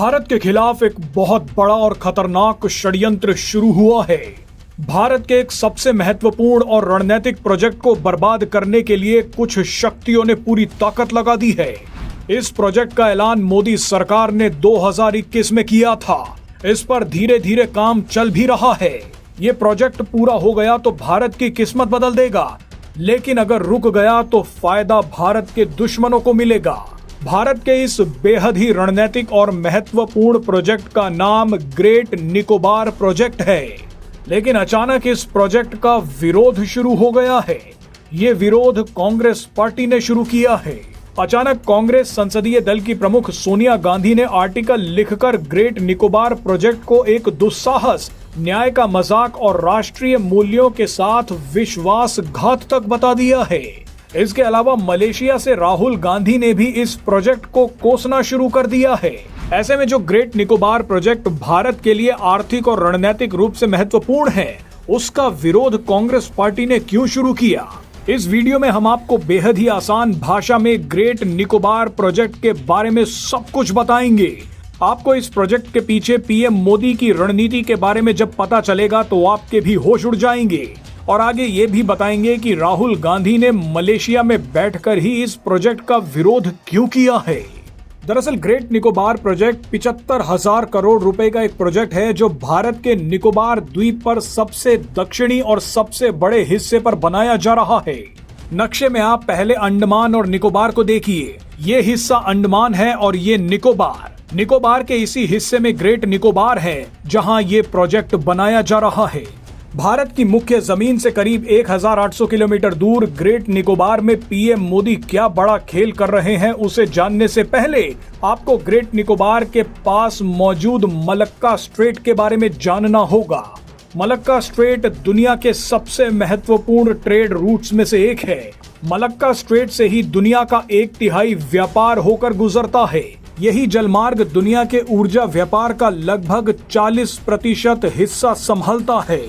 भारत के खिलाफ एक बहुत बड़ा और खतरनाक षड्यंत्र शुरू हुआ है। भारत के एक सबसे महत्वपूर्ण और रणनीतिक प्रोजेक्ट को बर्बाद करने के लिए कुछ शक्तियों ने पूरी ताकत लगा दी है। इस प्रोजेक्ट का ऐलान मोदी सरकार ने 2021 में किया था। इस पर धीरे धीरे काम चल भी रहा है। ये प्रोजेक्ट पूरा हो गया तो भारत की किस्मत बदल देगा, लेकिन अगर रुक गया तो फायदा भारत के दुश्मनों को मिलेगा। भारत के इस बेहद ही रणनीतिक और महत्वपूर्ण प्रोजेक्ट का नाम ग्रेट निकोबार प्रोजेक्ट है, लेकिन अचानक इस प्रोजेक्ट का विरोध शुरू हो गया है। ये विरोध कांग्रेस पार्टी ने शुरू किया है। अचानक कांग्रेस संसदीय दल की प्रमुख सोनिया गांधी ने आर्टिकल लिखकर ग्रेट निकोबार प्रोजेक्ट को एक दुस्साहस, न्याय का मजाक और राष्ट्रीय मूल्यों के साथ विश्वासघात तक बता दिया है। इसके अलावा मलेशिया से राहुल गांधी ने भी इस प्रोजेक्ट को कोसना शुरू कर दिया है। ऐसे में जो ग्रेट निकोबार प्रोजेक्ट भारत के लिए आर्थिक और रणनीतिक रूप से महत्वपूर्ण है, उसका विरोध कांग्रेस पार्टी ने क्यों शुरू किया, इस वीडियो में हम आपको बेहद ही आसान भाषा में ग्रेट निकोबार प्रोजेक्ट के बारे में सब कुछ बताएंगे। आपको इस प्रोजेक्ट के पीछे पीएम मोदी की रणनीति के बारे में जब पता चलेगा तो आपके भी होश उड़ जाएंगे। और आगे ये भी बताएंगे कि राहुल गांधी ने मलेशिया में बैठकर ही इस प्रोजेक्ट का विरोध क्यों किया है। दरअसल ग्रेट निकोबार प्रोजेक्ट 75,000 करोड़ रुपए का एक प्रोजेक्ट है जो भारत के निकोबार द्वीप पर सबसे दक्षिणी और सबसे बड़े हिस्से पर बनाया जा रहा है। नक्शे में आप पहले अंडमान और निकोबार को देखिए। ये हिस्सा अंडमान है और ये निकोबार के इसी हिस्से में ग्रेट निकोबार है जहां ये प्रोजेक्ट बनाया जा रहा है। भारत की मुख्य जमीन से करीब 1800 किलोमीटर दूर ग्रेट निकोबार में पीएम मोदी क्या बड़ा खेल कर रहे हैं, उसे जानने से पहले आपको ग्रेट निकोबार के पास मौजूद मलक्का स्ट्रेट के बारे में जानना होगा। मलक्का स्ट्रेट दुनिया के सबसे महत्वपूर्ण ट्रेड रूट्स में से एक है। मलक्का स्ट्रेट से ही दुनिया का 1/3 व्यापार होकर गुजरता है। यही जलमार्ग दुनिया के ऊर्जा व्यापार का लगभग 40% हिस्सा संभालता है।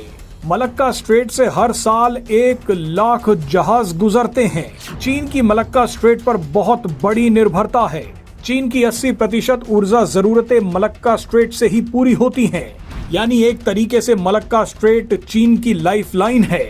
मलक्का स्ट्रेट से हर साल 1 लाख जहाज गुजरते हैं। चीन की मलक्का स्ट्रेट पर बहुत बड़ी निर्भरता है। चीन की 80% ऊर्जा जरूरतें मलक्का स्ट्रेट से ही पूरी होती हैं। यानी एक तरीके से मलक्का स्ट्रेट चीन की लाइफलाइन है।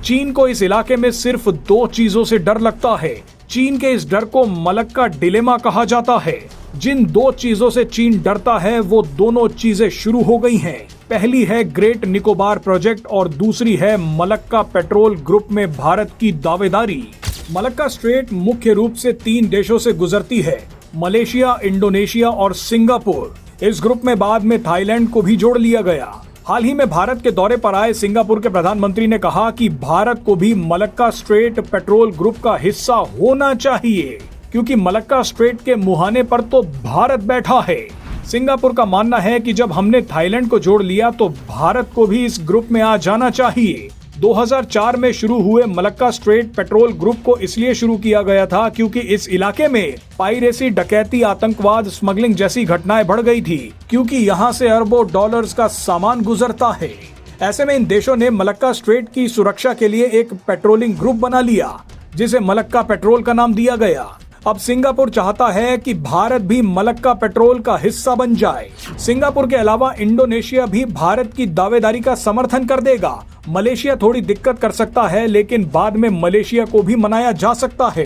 चीन को इस इलाके में सिर्फ 2 चीजों से डर लगता है। चीन के इस डर को मलक्का डिलेमा कहा जाता है। जिन 2 चीजों से चीन डरता है वो दोनों चीजें शुरू हो गई हैं। पहली है ग्रेट निकोबार प्रोजेक्ट और दूसरी है मलक्का पेट्रोल ग्रुप में भारत की दावेदारी। मलक्का स्ट्रेट मुख्य रूप से 3 देशों से गुजरती है, मलेशिया, इंडोनेशिया और सिंगापुर। इस ग्रुप में बाद में थाईलैंड को भी जोड़ लिया गया। हाल ही में भारत के दौरे पर आए सिंगापुर के प्रधानमंत्री ने कहा कि भारत को भी मलक्का स्ट्रेट पेट्रोल ग्रुप का हिस्सा होना चाहिए, क्योंकि मलक्का स्ट्रेट के मुहाने पर तो भारत बैठा है। सिंगापुर का मानना है कि जब हमने थाईलैंड को जोड़ लिया तो भारत को भी इस ग्रुप में आ जाना चाहिए। 2004 में शुरू हुए मलक्का स्ट्रेट पेट्रोल ग्रुप को इसलिए शुरू किया गया था क्योंकि इस इलाके में पाइरेसी, डकैती, आतंकवाद, स्मगलिंग जैसी घटनाएं बढ़ गई थी, क्योंकि यहाँ से अरबों डॉलर्स का सामान गुजरता है। ऐसे में इन देशों ने मलक्का स्ट्रेट की सुरक्षा के लिए एक पेट्रोलिंग ग्रुप बना लिया, जिसे मलक्का पेट्रोल का नाम दिया गया। अब सिंगापुर चाहता है कि भारत भी मलक्का पेट्रोल का हिस्सा बन जाए। सिंगापुर के अलावा इंडोनेशिया भी भारत की दावेदारी का समर्थन कर देगा। मलेशिया थोड़ी दिक्कत कर सकता है, लेकिन बाद में मलेशिया को भी मनाया जा सकता है।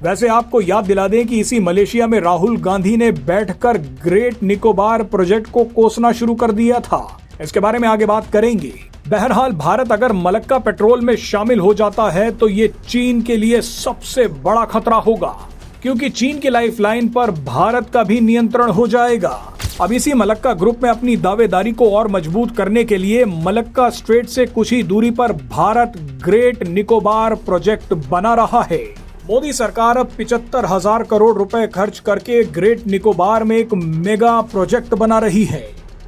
वैसे आपको याद दिला दें कि इसी मलेशिया में राहुल गांधी ने बैठकर ग्रेट निकोबार प्रोजेक्ट को कोसना शुरू कर दिया था। इसके बारे में आगे बात करेंगे। बहरहाल भारत अगर मलक्का पेट्रोल में शामिल हो जाता है तो ये चीन के लिए सबसे बड़ा खतरा होगा, क्योंकि चीन की लाइफलाइन पर भारत का भी नियंत्रण हो जाएगा। अब इसी मलक्का ग्रुप में अपनी दावेदारी को और मजबूत करने के लिए मलक्का स्ट्रेट से कुछ ही दूरी पर भारत ग्रेट निकोबार प्रोजेक्ट बना रहा है। मोदी सरकार अब 75,000 करोड़ रुपए खर्च करके ग्रेट निकोबार में एक मेगा प्रोजेक्ट बना रही है।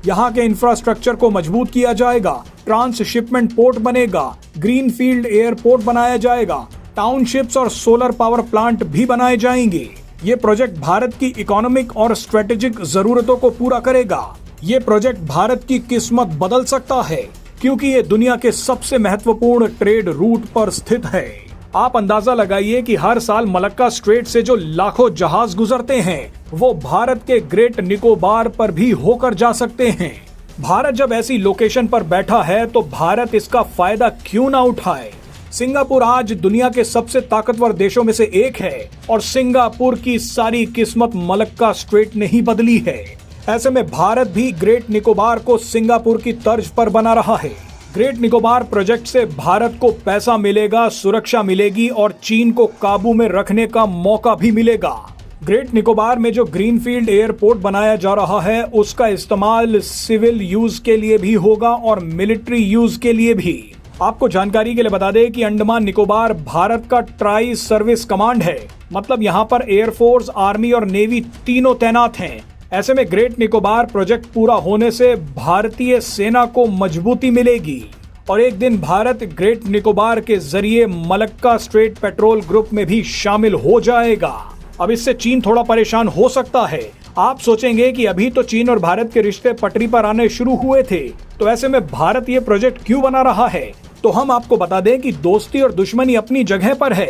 यहाँ के इंफ्रास्ट्रक्चर को मजबूत किया जाएगा, ट्रांसशिपमेंट पोर्ट बनेगा, ग्रीनफील्ड एयरपोर्ट बनाया जाएगा, टाउनशिप्स और सोलर पावर प्लांट भी बनाए जाएंगे। ये प्रोजेक्ट भारत की इकोनॉमिक और स्ट्रेटेजिक जरूरतों को पूरा करेगा। ये प्रोजेक्ट भारत की किस्मत बदल सकता है, क्योंकि ये दुनिया के सबसे महत्वपूर्ण ट्रेड रूट पर स्थित है। आप अंदाजा लगाइए कि हर साल मलक्का स्ट्रेट से जो लाखों जहाज गुजरते हैं वो भारत के ग्रेट निकोबार पर भी होकर जा सकते हैं। भारत जब ऐसी लोकेशन पर बैठा है तो भारत इसका फायदा क्यों ना उठाए। सिंगापुर आज दुनिया के सबसे ताकतवर देशों में से एक है और सिंगापुर की सारी किस्मत मलक्का स्ट्रेट ने ही बदली है। ऐसे में भारत भी ग्रेट निकोबार को सिंगापुर की तर्ज पर बना रहा है। ग्रेट निकोबार प्रोजेक्ट से भारत को पैसा मिलेगा, सुरक्षा मिलेगी और चीन को काबू में रखने का मौका भी मिलेगा। ग्रेट निकोबार में जो ग्रीनफील्ड एयरपोर्ट बनाया जा रहा है उसका इस्तेमाल सिविल यूज के लिए भी होगा और मिलिट्री यूज के लिए भी। आपको जानकारी के लिए बता दें कि अंडमान निकोबार भारत का ट्राई सर्विस कमांड है, मतलब यहाँ पर एयरफोर्स, आर्मी और नेवी तीनों तैनात हैं। ऐसे में ग्रेट निकोबार प्रोजेक्ट पूरा होने से भारतीय सेना को मजबूती मिलेगी और एक दिन भारत ग्रेट निकोबार के जरिए मलक्का स्ट्रेट पेट्रोल ग्रुप में भी शामिल हो जाएगा। अब इससे चीन थोड़ा परेशान हो सकता है। आप सोचेंगे कि अभी तो चीन और भारत के रिश्ते पटरी पर आने शुरू हुए थे, तो ऐसे में भारत ये प्रोजेक्ट क्यों बना रहा है? तो हम आपको बता दें कि दोस्ती और दुश्मनी अपनी जगह पर है।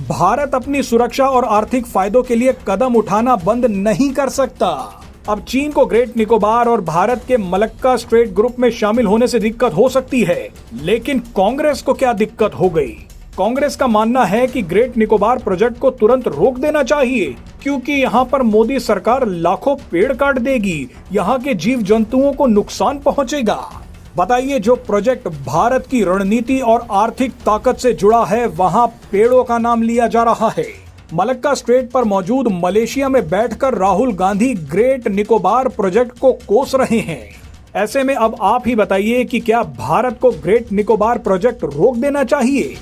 भारत अपनी सुरक्षा और आर्थिक फायदों के लिए कदम उठाना बंद नहीं कर सकता। अब चीन को ग्रेट निकोबार और भारत के मलक्का स्ट्रेट ग्रुप में शामिल होने से दिक्कत हो सकती है, लेकिन कांग्रेस को क्या दिक्कत हो गई? कांग्रेस का मानना है कि ग्रेट निकोबार प्रोजेक्ट को तुरंत रोक देना चाहिए, क्योंकि यहाँ पर मोदी सरकार लाखों पेड़ काट देगी, यहाँ के जीव जंतुओं को नुकसान पहुंचेगा। बताइए, जो प्रोजेक्ट भारत की रणनीति और आर्थिक ताकत से जुड़ा है वहाँ पेड़ों का नाम लिया जा रहा है। मलक्का स्ट्रेट पर मौजूद मलेशिया में बैठकर राहुल गांधी ग्रेट निकोबार प्रोजेक्ट को कोस रहे हैं। ऐसे में अब आप ही बताइए कि क्या भारत को ग्रेट निकोबार प्रोजेक्ट रोक देना चाहिए?